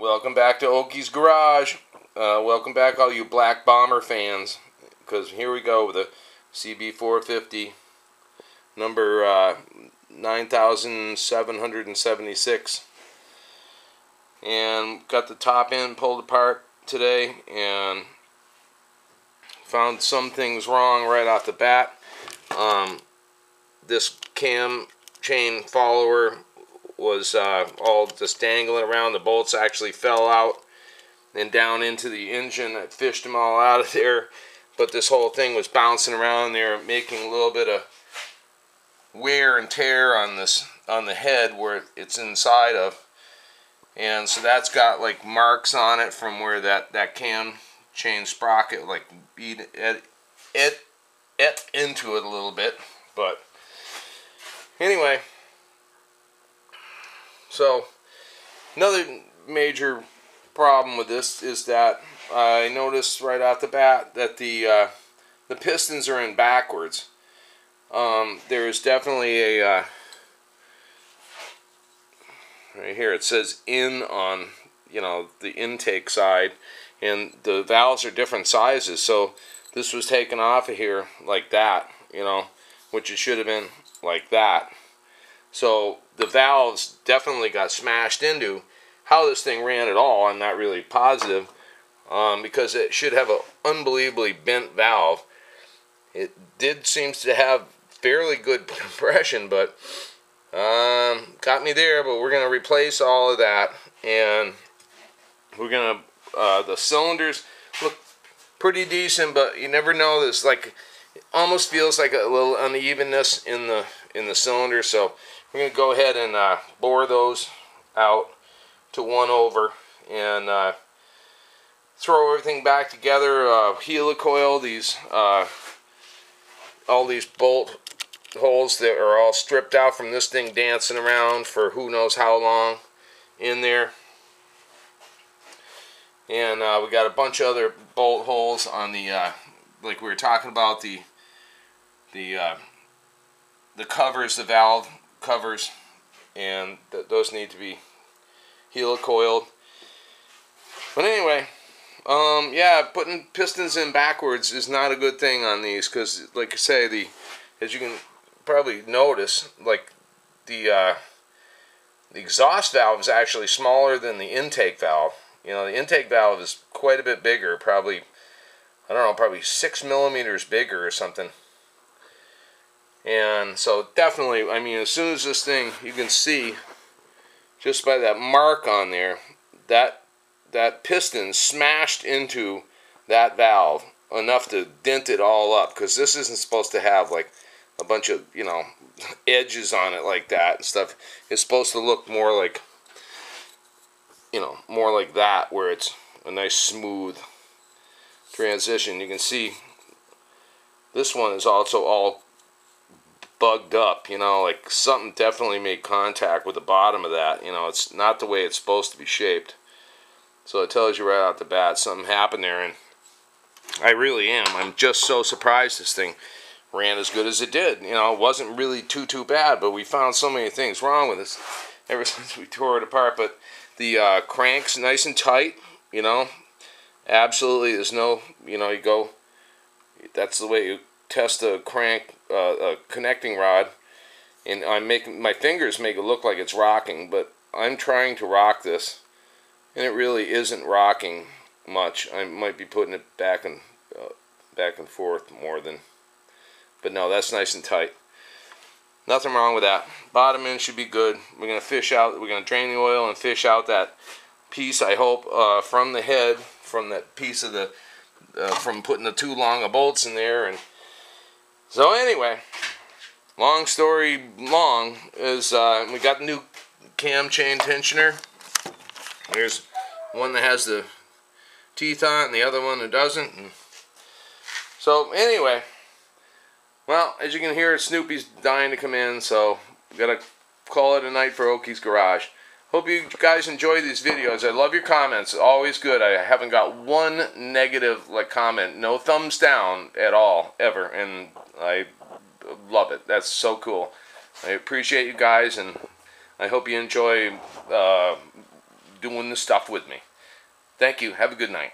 Welcome back to Oakys Garage. Welcome back all you Black Bomber fans, because here we go with the CB450 number 9776, and got the top end pulled apart today and found some things wrong right off the bat. This cam chain follower was all just dangling around. The bolts actually fell out and down into the engine. I fished them all out of there, but this whole thing was bouncing around there, making a little bit of wear and tear on the head where it's inside of, and so that's got like marks on it from where that cam chain sprocket like beat it into it a little bit. But anyway, so another major problem with this is that I noticed right off the bat that the pistons are in backwards. There is definitely a right here it says in on, you know, the intake side, and the valves are different sizes, so this was taken off of here like that, you know, which it should have been like that. So the valves definitely got smashed into. How this thing ran at all, I'm not really positive, because it should have an unbelievably bent valve. It did seems to have fairly good compression, but got me there. But we're going to replace all of that, and we're going to the cylinders look pretty decent, but you never know. This like it almost feels like a little unevenness in the cylinder, so we're going to go ahead and bore those out to 1/over and throw everything back together. Helicoil these all these bolt holes that are all stripped out from this thing dancing around for who knows how long in there. And we got a bunch of other bolt holes on the like we were talking about, the covers, the valve covers, and those need to be helicoiled. But anyway, yeah, putting pistons in backwards is not a good thing on these, because like I say, as you can probably notice, like the exhaust valve is actually smaller than the intake valve. You know, the intake valve is quite a bit bigger, probably, I don't know, probably 6 millimeters bigger or something. And so definitely, I mean, as soon as this thing, you can see just by that mark on there, that piston smashed into that valve enough to dent it all up, because this isn't supposed to have like a bunch of, you know, edges on it like that and stuff. It's supposed to look more like, you know, more like that, where it's a nice smooth transition. You can see this one is also all bugged up, you know, like something definitely made contact with the bottom of that. You know, it's not the way it's supposed to be shaped. So it tells you right out the bat something happened there, and I really am. I'm just so surprised this thing ran as good as it did. You know, it wasn't really too bad, but we found so many things wrong with this ever since we tore it apart. But the crank's nice and tight, you know, absolutely. There's no, you know, you go, that's the way you test a crank, a connecting rod, and I'm making my fingers make it look like it's rocking, but I'm trying to rock this, and it really isn't rocking much. I might be putting it back and forth more than, but no, that's nice and tight. Nothing wrong with that. Bottom end should be good. We're gonna fish out. We're gonna drain the oil and fish out that piece, I hope, from the head, from that piece of the, from putting the too long of bolts in there. And so anyway, long story long is we got the new cam chain tensioner. There's one that has the teeth on it and the other one that doesn't. And so anyway, well, as you can hear, Snoopy's dying to come in, so we gotta call it a night for Oakys Garage. Hope you guys enjoy these videos. I love your comments. Always good. I haven't got one negative comment. No thumbs down at all, ever. And I love it. That's so cool. I appreciate you guys, and I hope you enjoy doing this stuff with me. Thank you. Have a good night.